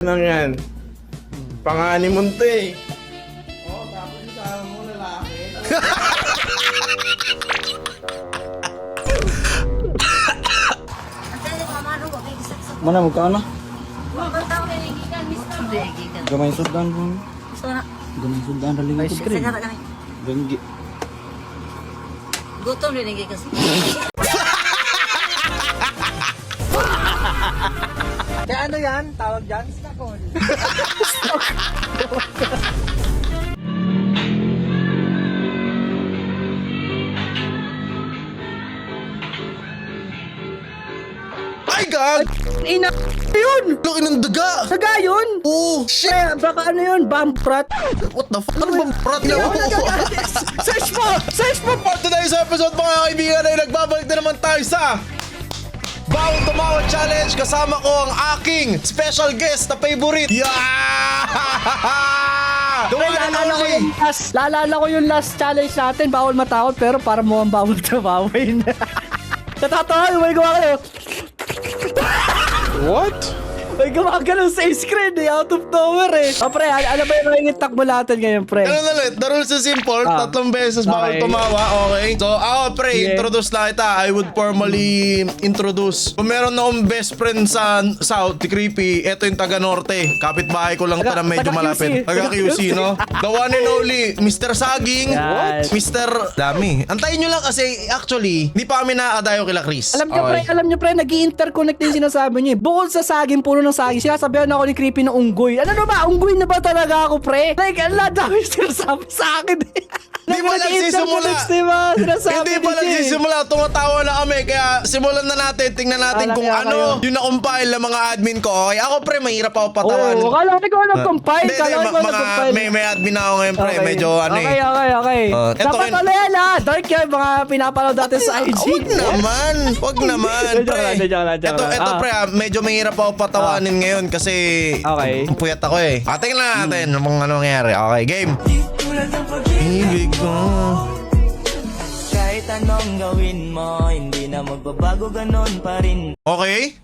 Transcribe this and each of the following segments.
Nang yan. Pangani munto eh. Oo, tapos yung sama mo lalaki. Mana magkano? Gamay sudan po. Gamay sudan daling ko pre. Ganggi. Gutom rin lagi kasi. Kaya ano yan? Tawag dyan? Stakol. Ay, gag! Ina yun! Laki ng daga! Saga yun! Oh, shit! Eh, baka ano yun? Bamprat? What the fuck? Ano bang prat niya? Search mo! Search mo! Part na tayo sa episode mga kaibigan ay nagbabalik na naman tayo sa Bawal Tumawa Challenge. Kasama ko ang aking special guest na favorite. Yeah! The one and only. Lalala ko yung last challenge natin. Bawal matakot pero para mo ang bawal tumawin. Natatawa, may gawa kayo. What? May gumagalaw sa screen eh, out of nowhere eh. Oh, pre, ano ba yung magiging takbo natin ngayon, pre? Ano na ulit? The rules is simple. Tatlong beses bawal Okay. tumawa. Okay. So, ako, pre, Yeah. introduce na kita. I would formally introduce. Kung meron akong best friend sa South, si Creepy, eto yung taga-Norte. Kapit-bahay ko lang ito na medyo Taga-QC. malapit. Taga-QC, no? The one and only, Mr. Saging. Yan. Mr. Dami. Antayin nyo lang kasi, actually, di pa kami nakadayo kila Chris. Alam nyo pre, nag-i-interconnect din sinasabi niyo eh. Bukod sa saging, puno ng saging, sinasabihan ako ni Creepy ng unggoy. Ano ba? Unggoy na ba talaga ako, pre? Like, ang dami sinasabi sa akin eh. Di pa nagsisimula. Diba? Sinasabi Hindi pa niya eh. nagsisimula. Tumatawa na kami. Kaya simulan na natin. Tingnan natin Wala kung kaya ano kayo. yung na-compile ng mga admin ko. Okay, ako pre, mahirap ako patawanin. Oo, kala ko ikaw nag-compile. Hindi, Kala ko ikaw mga nag-compile. may admin na ako ngayon pre. Okay. Medyo ano Okay. eh. Eto Dapat kin- pala yan ha. Dark yan, mga pinapanood natin sa IG. Wag naman. Wag naman Joke pre. lang, joke lang. Ito pre, medyo mahirap ako patawanin ngayon kasi Okay. puyat ako eh. Tingnan natin kung ano nangyari. Okay, game. Ibig ko. Kahit anong gawin mo, hindi na magbabago, ganon pa rin. Okay?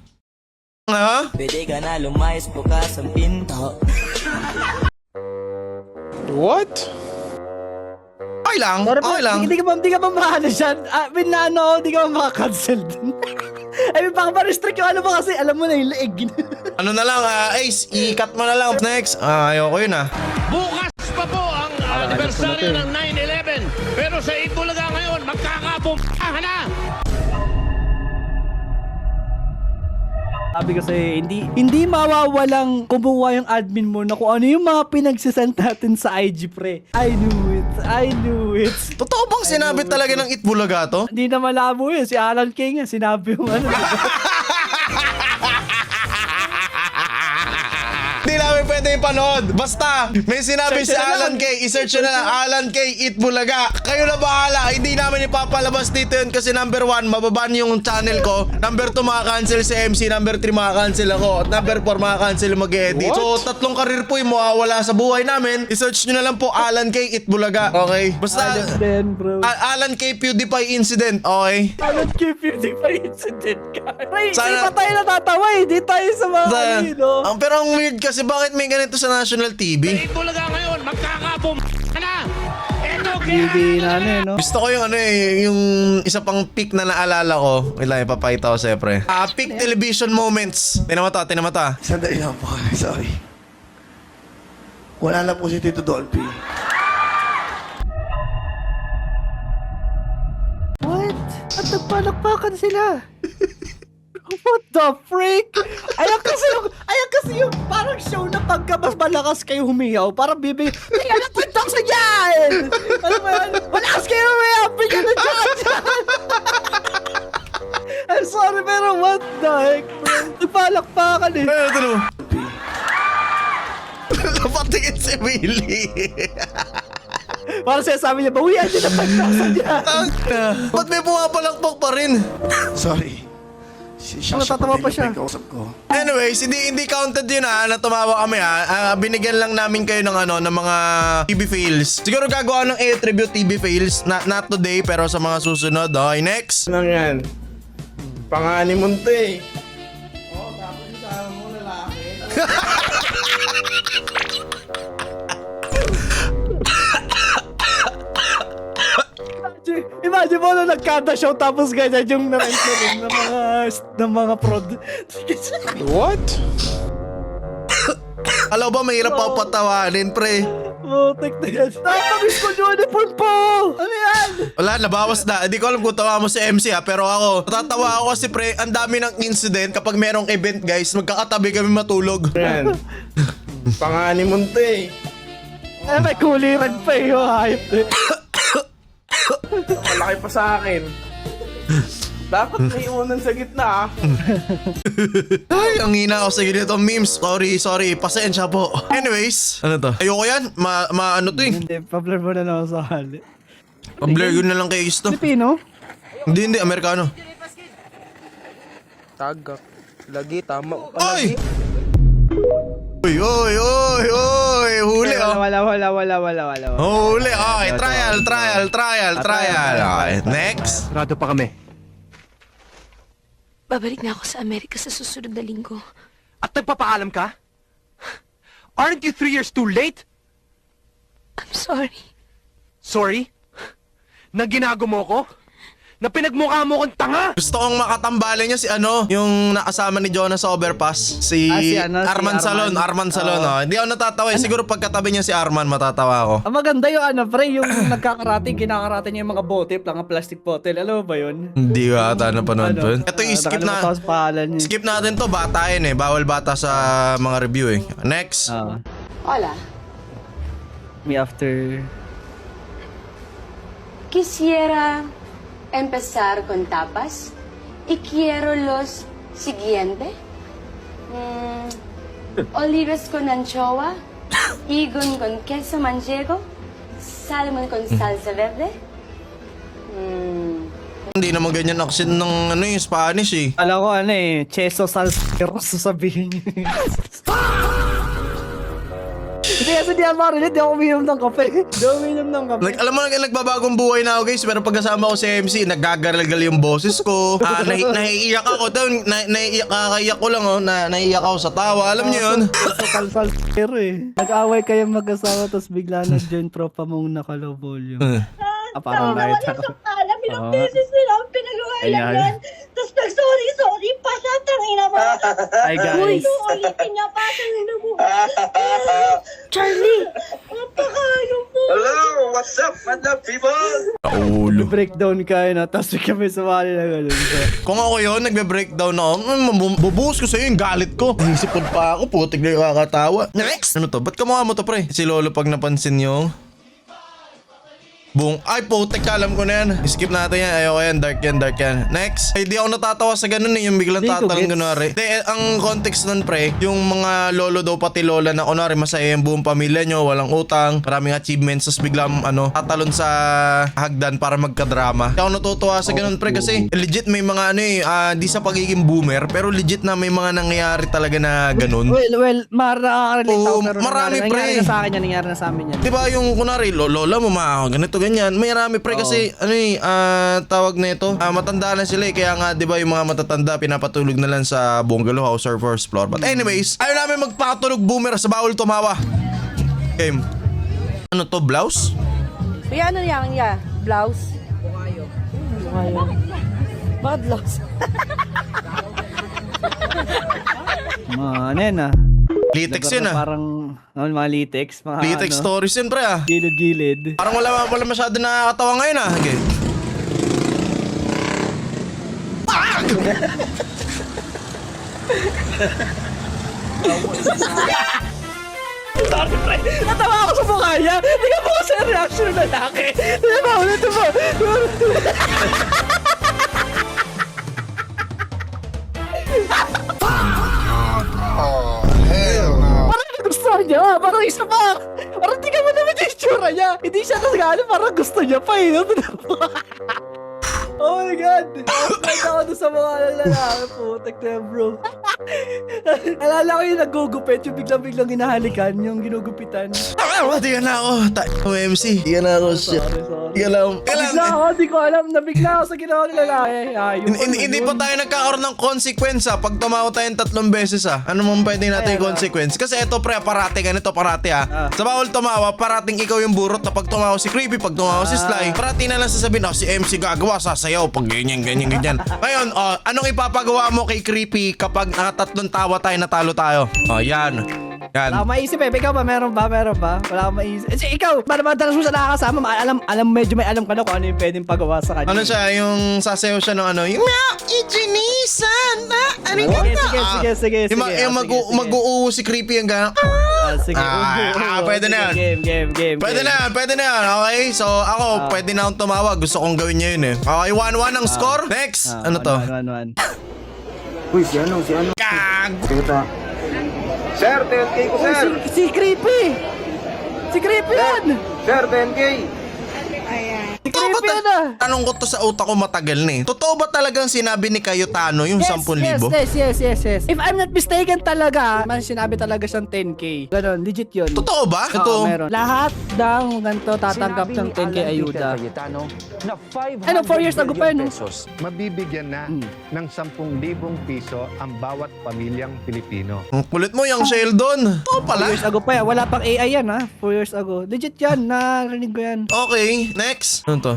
Ha? Pwede ka na lumayas, bukas ang pinto. What? Okay lang. Okay lang. Hindi ka ba maano dyan? Hindi ka ba maka-cancel din? I mean, baka ma-restrict yung ano mo kasi alam mo na yung leeg. Ano na lang, Ace, i-cut mo na lang. Next. Ayoko yun Bukas pa po ang anibersaryo ng 9/11. Pero sa Itbulaga ngayon, magkakapumpahan na! Sabi kasi, hindi mawawalang kumuha yung admin mo na kung ano yung mga pinagsisend natin sa IG, pre. I knew it. Totoo bang sinabi talaga ng Itbulaga to? Hindi na malabo yun. Si Alan King yan, sinabi yung ano. Hindi namin pwede ipanood. Basta, may sinabi si Search na Alan lang. K. I-search nyo na lang. Alan K. Itbulaga. Kayo na bahala. Hindi namin ipapalabas dito yun kasi number 1, mababan yung channel ko. Number 2, makakancel si MC. Number 3, makakancel ako. At number 4, makakancel yung mag-edit. So, tatlong karir po yung mawawala sa buhay namin. I-search nyo na lang po Alan K. Itbulaga. Okay? Basta, Alan din, bro. Alan K. PewDiePie incident. Okay? Alan King PewDiePie incident ka. Pre, Sana- hindi pa tayo natatawa eh. Di tayo sa mga no? Pero ang weird kasi bakit may ganito sa national Sa TV? Itbulaga ngayon, magkakapumpahan na! Ito Hindi na ano eh, no? Gusto ko yung ano eh, yung isa pang peak na naalala ko. Wait lang, ipapakita ko sa'yo, pre. Peak television moments. Tinan mo to. Sandali lang po. Sorry. Wala na po si Tito Dolphy. What? At nagpalakpakan sila. What the freak? Ayan kasi yung parang show na pagka mas malakas kayo humiyaw, parang bibig, ay, ano po yung sa yan? Ano ba yan? Malakas kayo humiyaw, bigyan na dyan! I'm sorry, pero what the heck, bro? Nagpalakpakan eh. Ito mo. Napatingin si Willie. Parang sinasabi niya, bawian din ang pagtasan niya. Ba't may pumapalakpak pa rin? Sorry. Siya Natatawa pa siya. Kausap ko. Anyways, hindi counted yun na tumawa kami binigyan lang namin kayo ng ng mga TV fails. Siguro gagawa ng tribute TV fails. Not today, pero sa mga susunod. Okay, next. Nang yan. Pangani munto eh. Oo, tapos yung sama mo lalaki. mo na nagkada show tapos ganyan yung narentering ng mga prod. What? Alam ba, mahirap pa patawanin, pre. Putik na yan. Napag-is ko yung uniform po! Ano yan? Wala, nabawas na. Hindi ko alam kung tawa mo si MC ha, pero ako, natatawa ako kasi pre, ang dami ng incident kapag merong event guys, magkakatabi kami matulog. Yan. Panganin mo to eh. Eh, may kuliran pa eh, yung hype eh. Malaki pa sa akin. Dapat may unan sa gitna ah. Ay, ang hina ako sa ganito memes. Sorry. Pasensya po. Anyways, ano to? Ayoko yan. Ano to eh. Hindi, pa-blur mo na lang ako sa hali. Pambler yun na lang kay Isto. Pilipino? Hindi, Amerikano. Tagak. Lagi, tama ko Oy! Oy! Huli oh. Wala. Oh, huli. Okay, trial. Okay, next. Rado pa kami. Babalik na ako sa Amerika sa susunod na linggo. At nagpapaalam ka? Aren't you 3 years too late? I'm sorry. Sorry? Na ginago mo ko? Na pinagmukha mo kong tanga? Gusto kong makatambali niya si ano, yung nakasama ni Jonah sa overpass. Si Arman Salon. Oh. Hindi ako natatawa eh. Siguro pagkatabi niya si Arman, matatawa ako. Ang maganda yung pre, yung nagkakarate, kinakarate niya yung mga bote, mga plastic bottle. Alam mo ba yun? Hindi ko ata napanood pa yun. Ito yung skip na. Nakalimutan ko sa pangalan niya. Skip natin to, bata yun eh. Bawal bata sa mga review eh. Next. Hola. Me after... Quisiera empezar con tapas y quiero los siguiente. Olives con anchoa, higon con queso manchego, salmon con salsa verde. Hindi naman ganyan accent ng ano yung Spanish eh. Alam ko cheso salsero sasabihin niya. Hindi kasi di ako marinig, di ako uminom ng kape. Alam mo, nagbabagong buhay na ako guys, pero pagkasama ko si MC, naggagaralgal yung boses ko. Naiiyak ako. Kakaiyak ko lang oh, naiiyak ako sa tawa. Alam niyo yun? Salsero eh. Nag-away kayo mag-asawa tapos bigla nag-join tropa mong nakalow volume. Parang light ako. Alam, ilang beses nila ang pinag-uwalan yan. Tapos nag-sorry pa siya, tangina mo. Hi guys. Ulitin niya pa, tangina mo. Charlie! Napakayo po. Paulo. Breakdown kayo na tapos kami sumali na gano'n. Kung ako yun, nagbe-breakdown ako, bubuhos ko sa'yo yung galit ko. Isipod pa ako, putik na yung kakatawa. Next! Ano to? Ba't kamukha mo to pre? Si Lolo pag napansin yung... Boom. Ay, putik ka. Alam ko na yan. Skip natin yan. Ayoko yan. Dark yan. Next. Ay, di ako natatawa sa ganun eh. Yung biglang tatanong kunwari. Ang context nun, pre, yung mga lolo daw pati lola na kunwari masaya yung buong pamilya nyo, walang utang, maraming achievements, tapos biglang tatalon sa hagdan para magka-drama. Di ako natutuwa sa ganun, pre, kasi legit may mga di sa pagiging boomer, pero legit na may mga nangyayari talaga na ganun. Well, nakaka-relate ako. Pero Marami, pre. Nangyari na sa akin yan, nangyari na sa amin yan. Diba yung kunwari, lola mo ganito ganyan. May marami pre kasi tawag na ito. Matanda na sila eh. Kaya nga 'di ba yung mga matatanda pinapatulog na lang sa bungalow house or first floor. But anyways, ayaw namin magpatulog boomer sa bawal tumawa. Game. Ano to, blouse? Kuya, ano yan? Blouse? Bungayo. Bakit blouse? Ano Litex yun Parang, mga litex. Mga Litex stories yun pre Gilid-gilid. Parang wala masyado nakakatawa ngayon Okay. Sorry, pre. Natawa ako sa mukha niya. Tingnan mo kasi ang reaction ng lalaki. Tingnan mo, ulit mo. Parang gusto niya. Parang isa pa. Parang tingnan mo naman yung itsura niya. Hindi siya nasagano. Parang gusto niya pa eh. Oh my God! Nakakita ako doon sa mga lalaki. Putek na yan, bro. Alala ko yung nagugupit, yung biglang-biglang hinahalikan, yung ginugupitan. Tiyan na ako. MC. Tiyan na ako. Shit. Tiyan lang. Nabigla ako, di ko alam. Nabigla ako sa ginawa nila lalaki. Hindi pa tayo nagkakaroon ng consequence pag tumawa tayong 3 beses Ano mong pwede natin yung consequence? Kasi ito pre, parate ganito, parate Sa bawal tumawa, parating ikaw yung burot na pag tumawa si Creepy, pag tumawa si Sly, parati na lang sasabihin, si MC gagawa, sasayaw, pag ganyan. Ngayon, anong ipapagawa mo kay Creepy kapag nakatatlong tawa tayo, natalo tayo? Yan. Wala akong maisip Ikaw ba? Meron ba? Wala akong maisip. Ikaw, para madalas mo sa nakakasama, medyo may alam ka na kung ano yung pwedeng pagawa sa kanya. Ano siya, yung sasayaw siya ng yung Ijinisan Sige. Yung mag-uuu si Creepy yung gano'n. Sige. Pwede na yan. Game. Pwede na yan, okay? So ako, pwede na akong tumawag. Gusto kong gawin niya yun Okay, 1-1 ang score. Next, ano to? 1-1. Uy, si ano? Kag! Sir, 10K ko, sir! Si Creepy! Si Creepy yan! Sir, 10K! Si Creepy yan Tanong ko to sa utak ko matagal na Totoo ba talagang sinabi ni Cayetano yung 10,000? Yes. If I'm not mistaken talaga, sinabi talaga siyang 10K. Ganon, legit yun. Totoo ba? Oo, meron. Lahat ng ganito tatanggap ng 10K ayuda. Ano, 4 years ago pa yun. Mabibigyan na ng 10,000 piso ang bawat pamilyang Pilipino. Ang kulit mo yung Sheldon. Totoo 4 pala. years ago pa yan. Wala pang AI yan 4 years ago. Legit yan. Narinig ko yan. Okay, next. Ano to?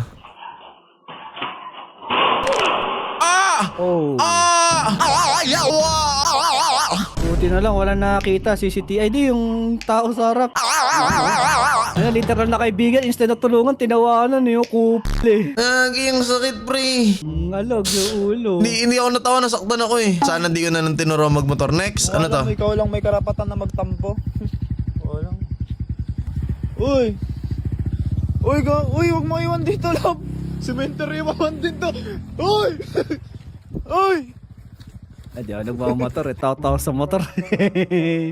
Oh. Buti na lang, wala nakakita. CCTV. Ay, di yung tao sa harap. Ano, literal na kaibigan. Instead of tulungan, tinawanan yung kuple. Naging sakit, pre. Ngalog yung ulo. Hindi ako natawa, nasaktan ako Sana di ko na nang tinuro magmotor. Next, ano to? Ikaw lang may karapatan na magtampo. Walang. Uy, huwag mo iwan dito, love. Cemetery naman din to. Uy! Ay, di ako nagmamotor Taw-taw sa motor.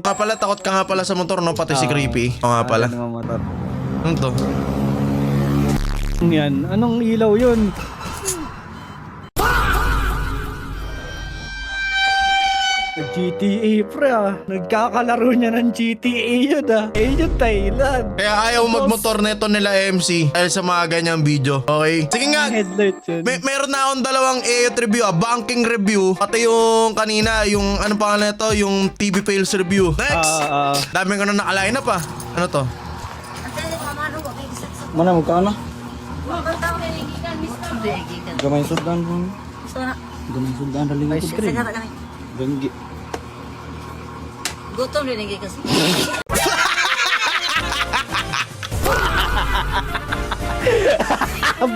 Nga pala, takot ka nga pala sa motor, no? Pati si Creepy. O nga pala. Nagmamotor. Ano to? Yan. Anong ilaw yun? GTA pre Nagkakalaro niya ng GTA yun yung Thailand. Kaya ayaw magmotor neto nila MC dahil sa mga ganyang video. Okay? Sige nga. Headlight yun. Meron na akong dalawang EOT review, banking review. Pati yung kanina, yung ano pangalan nito, yung TV fails review. Next! Dami ko na nakaline pa. Ano to? Mana magkano? Gamay sudan po. Gamay sudan raling Ice cream. Ganggi. Gutom rin kasi.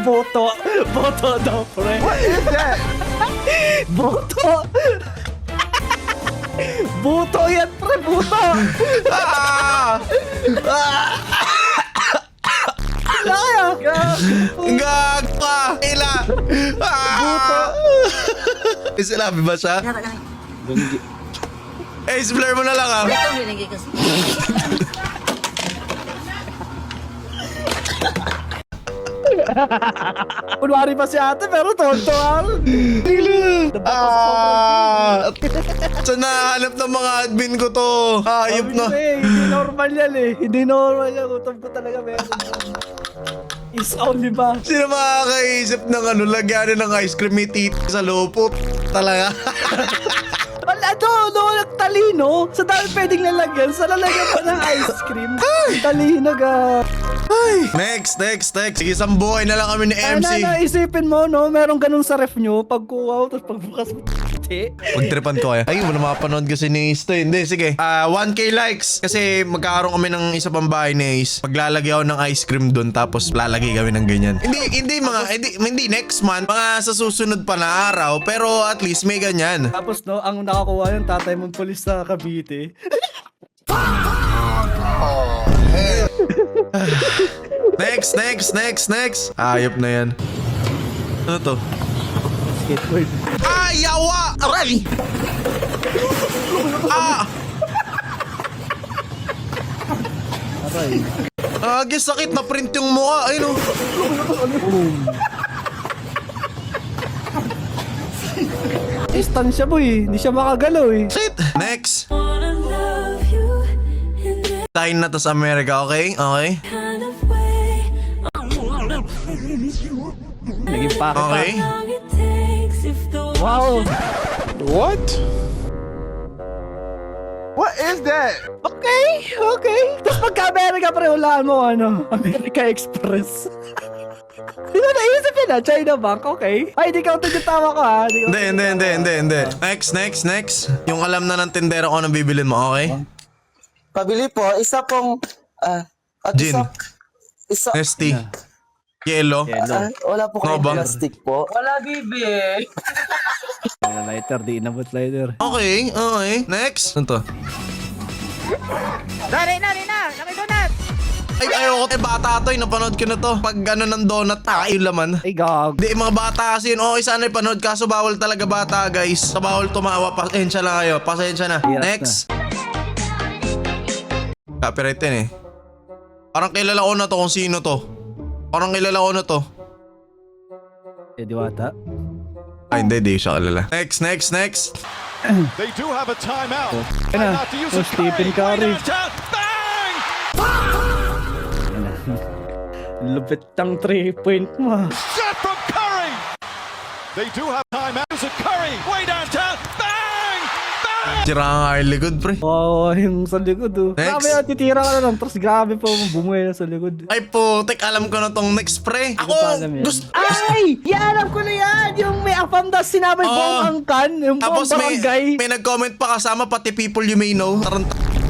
Boto daw, pre. What is that? Boto yan, pre. Boto. Gag pa! Ila! May sinabi ba siya? Ganggi. Blur mo na lang Gutom rin kasi. Kunwari pa si ate, pero tonto Sa nahanap ng mga admin ko to. Ayop na. Hindi normal yan Hindi normal yan. Gutom ko talaga meron. Is only ba? Sino makakaisip ng lagyanin ng ice cream may tit sa lupot? Talaga. Wala nagtalino. Sa dami pwedeng lalagyan. Sa lalagyan pa ng ice cream. Talino ka. Next. Sige, isang buhay na lang kami ni MC. Isipin mo, no? Merong ganun sa ref nyo. Pagkuha, tapos pagbukas mo. Pagtripan ko Ay, wala mapanood kasi ni Ace to. Hindi, sige. 1K likes. Kasi magkakaroon kami ng isa pang bahay ni Ace. Paglalagay ako ng ice cream doon, tapos lalagay kami ng ganyan. Hindi next month. Mga sa susunod pa na araw. Pero at least may ganyan. Tapos, no? Ang nakakuha yung tatay mong polis sa Cavite. Next. Ayop na yan. Ano to? Skateboard. Yawa! Aray! Aray. Sakit na print yung mukha. Ayun Distansya boy. Hindi siya makagalaw Shit! Next! Tayo na to sa Amerika, okay? Okay? Naging pake pa. Okay? Wow. What? What is that? Okay, okay. Tapos pagka-America, pre, hulaan mo, America Express. Di ba naisip yun, China Bank, okay. Ay, di ka yung tama ko, ha. Hindi. Next. Yung alam na ng tindera ko anong bibilin mo, okay? Pabili po, isa pong, at Gin. isa, Nesty. Yellow. wala po kayong Nova. plastic po. Wala, bibi. Lighter, di inabot lighter. Okay. Next. Ano to? Ay, ayoko. Bata to. Napanood ko na to. Pag ano ng donut, yung laman. Ay, gag. Di, mga bata kasi yun. Okay, sana ipanood. Kaso bawal talaga bata, guys. Sa bawal tumawa. Pasensya lang kayo. Pasensya na. Hirap Next. Copyright yan eh. Parang kilala ko na to kung sino to. Parang kilala ko na to. Eh, diwata. Ay, hindi siya kilala. Next. They do have a timeout. Ano? Oh, Stephen Curry. Bang! Lupit ng 3-point mo. Shot from Curry. They do have timeouts at Curry. Way downtown. Bang! Bang! Tira nga yung likod, pre. Oo, yung sa likod, Next. Grabe, titira ka na lang. Tapos grabe po, bumuhay na sa likod. Ay putik, alam ko na tong next, pre. Ako, pa alam yan. gusto... Ay! Alam ko na yan! Yung may afam na sinabay Oo. buong angkan. Yung buong Tapos barangay. may nag-comment pa kasama, pati people you may know.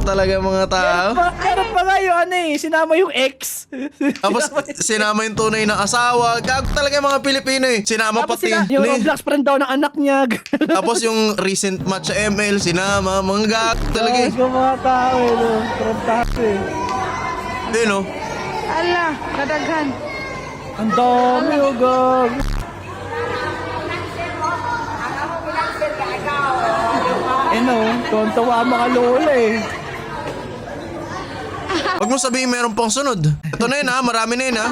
Talaga mga tao. Meron pa nga yung sinama yung ex. Tapos sinama yung tunay na asawa. Gago talaga yung mga Pilipino eh. Sinama Tapos pati. yung Roblox friend daw ng anak niya. Tapos yung recent match sa ML, sinama. Mga gago talaga eh. Yung mga tao Trump Hindi no? Ala, kadaghan. Ang dami gag. Tontawa mga lola Huwag mo sabihin meron pang sunod. Ito na yun ha, marami na yun ha.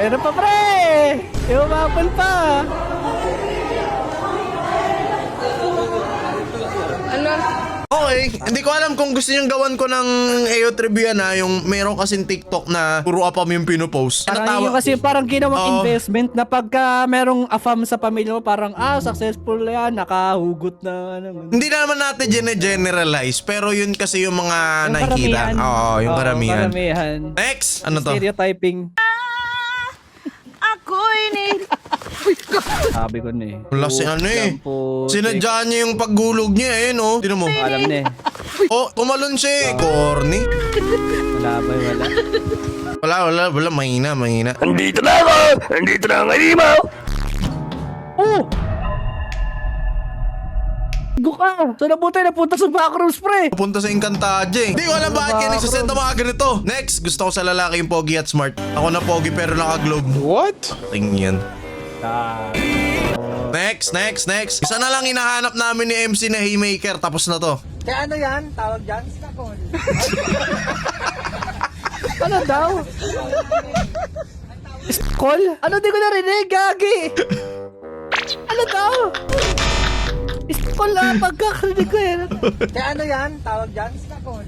Meron pa pre! Yung mapal pa! Okay, hindi ko alam kung gusto niyong gawan ko ng AO trivia na yung meron kasing TikTok na puro apam yung pinupost. Parang yun kasi parang ginawang Oo. investment na pagka merong afam sa pamilya mo, parang successful yan, nakahugot na Hindi naman natin generalize, pero yun kasi yung mga nakikita. Oo, yung karamihan. Next, ano to? Stereotyping. Ako'y ni... Sabi ko na Wala si ano eh. Sinadya niya yung paggulog niya eh, no? Tino mo. Alam na Oh, tumalon siya eh. Corny. Wala. Wala. Mahina. Andito na ang halimaw. Oh! Go ka! Saan na po tayo napunta sa backrooms, pre? Pupunta sa Encantadia eh. Hindi ko alam bakit kaya nagsasend ng mga ganito. Next, gusto ko sa lalaki yung pogi at smart. Ako na pogi pero naka-globe. What? Tingin. Next. Isa na lang hinahanap namin ni MC na Haymaker. Tapos na to. Kaya ano yan? Tawag dyan? Skakol. Ano daw? Call? Ano di ko narinig, gagi? Ano daw? Call na pagkakarinig ko eh. Kaya ano yan? Tawag dyan? Skakol.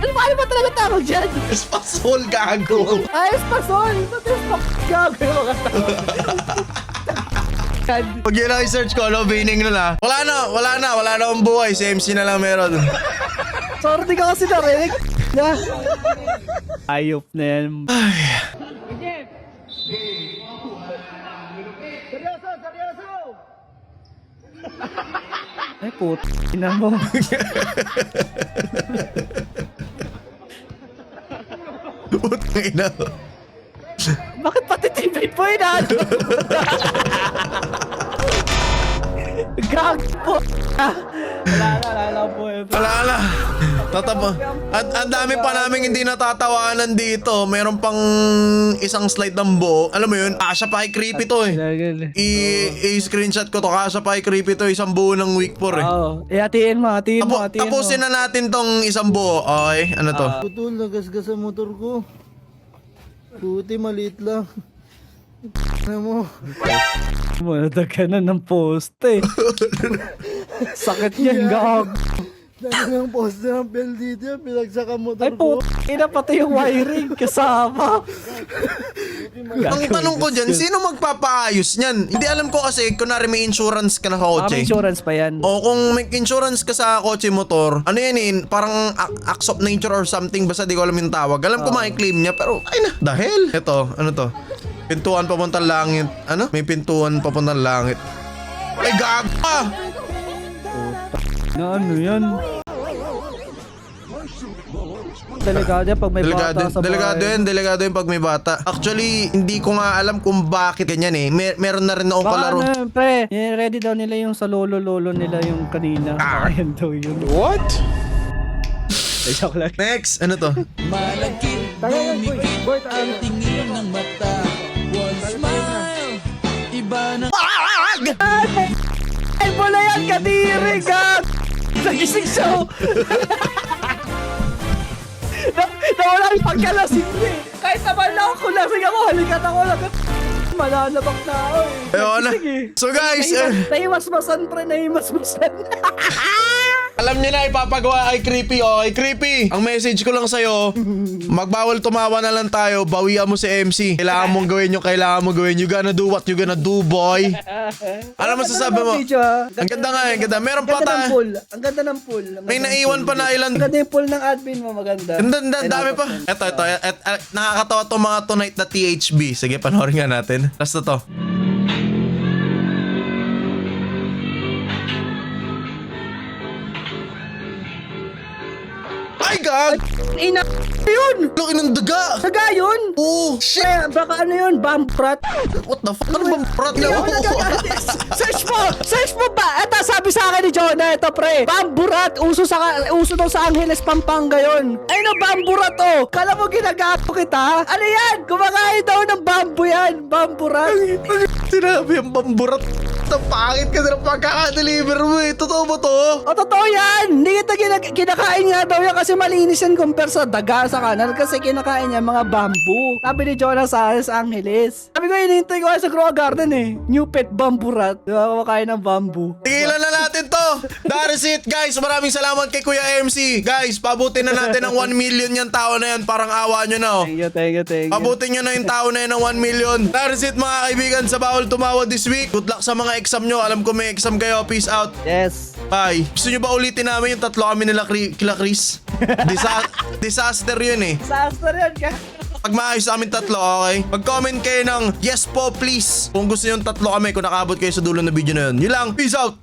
Ano ba talaga tawag dyan? Spasol gago. Espasol! Gago yung mga tawag. Pag yun ang search ko, meaning nun ah. Wala na akong buhay. Si MC na lang meron. Sorry ka kasi narinig. Ayop na yan. Ay, puti na mo. Putang ina. Bakit pati TV po yun? Gag po. Wala po. Wala na. Tatapa. At ang dami pa namin hindi natatawanan dito. Meron pang isang slide ng buo. Alam mo yun? Kasha pa kay creepy to eh. I-screenshot ko to. Kasha pa kay creepy to. Isang buo ng week 4 eh. Oo. Hatiin mo. Tapusin na natin tong isang buo. Okay, ano to? Putol, nagasgas sa motor ko. Puti, maliit lang. Ano mo? Monotag ka na ng post eh. Sakit yan, gag. Dahil ng poster ng PLDT yan, pinagsakan motor Ay po, ina pati yung wiring kasama. Ang tanong ko dyan, sino magpapaayos niyan? Hindi alam ko kasi, kunwari may insurance ka na Baka kotse. may insurance pa yan. O kung may insurance ka sa kotse motor, ano yan parang acts of nature or something, basta di ko alam yung tawag. Alam ko claim niya, pero ay na, dahil. Ito, ano to? Pintuan papuntang langit. Ano? May pintuan papuntang langit. Ay, gaga! Na ano yan? Delikado yan pag may bata sa bahay. Delikado yun pag may bata. Actually, hindi ko nga alam kung bakit ganyan eh. Meron na rin akong Baka kalaro. ano, pre, ready daw nila yung sa lolo-lolo nila yung kanina. Ayan daw yun. What? Joke lang. Next, ano to? Taga yan, boy. Boy, Tingin ng mata, one smile, iba na. Ay, bola yan, kadiri, gag! Nagising siya. Nawala yung pagkalasing niya eh. Kahit naman lang ako, lasing ako, halikat ako lang. Malalabak na ako eh. Ayun na. Nagising eh. So guys, Nahimasmasan, pre, nahimasmasan. alam niyo na ipapagawa kay Creepy. Okay, Creepy, ang message ko lang sa'yo, magbawal tumawa na lang tayo, bawian mo si MC. Kailangan mong gawin yung kailangan mong gawin. You gonna do what you gonna do, boy. Ano masasabi mo? Ang ganda nga, ang ganda. Meron pa Ang ganda ng tayo. pool. Ang ganda ng pool. May naiwan pa na ilan. Ang ganda yung pool ng admin mo, maganda. Ang dami pa. Ito. Nakakatawa tong mga tonight na THB. Sige, panoorin nga natin. Last na to. Ay, gag! Ina yun! Laki ng daga! Daga yun! Oh, shit! Eh, baka ano yun? Bamprat? What the fuck? Ano bang prat na? Search mo ba? Ito, sabi sa akin ni Jonah, ito pre. Bamburat! Uso daw sa Angeles, Pampanga yun. Ay no, bamburat oh! Kala mo ginagapo kita? Ano yan? Kumakain daw ng bambu yan. Bamburat. Sinabi yung bamburat. Ang pangit kasi ng pagkakadeliver mo eh. Totoo ba to? O, totoo yan! Hindi kita kinakain nga daw yan kasi malinis yan compare sa daga sa kanan kasi kinakain niya mga bamboo. Sabi ni Jonah sa Angeles. Sabi ko, hinihintay ko sa Grow Garden eh. New pet bamburat. Diba, kumakain ng bamboo. Tigilan na natin to. That is it, guys. Maraming salamat kay Kuya MC. Guys, pabutin na natin ng 1 million yung tao na yan. Parang awa nyo na oh. Thank you. Pabutin nyo na yung tao na yan ng 1 million. That is it, mga kaibigan, sa Bawal Tumawa this week. Good luck sa mga exam nyo. Alam ko may exam kayo. Peace out. Yes. Bye. Gusto nyo ba ulitin namin yung tatlo kami nila kila Chris? Disaster yun eh. Disaster yan ka. Pag maayos sa amin tatlo, okay? Mag-comment kayo ng yes po please kung gusto nyo yung tatlo kami, kung nakaabot kayo sa dulo ng video na yun. Yun lang. Peace out.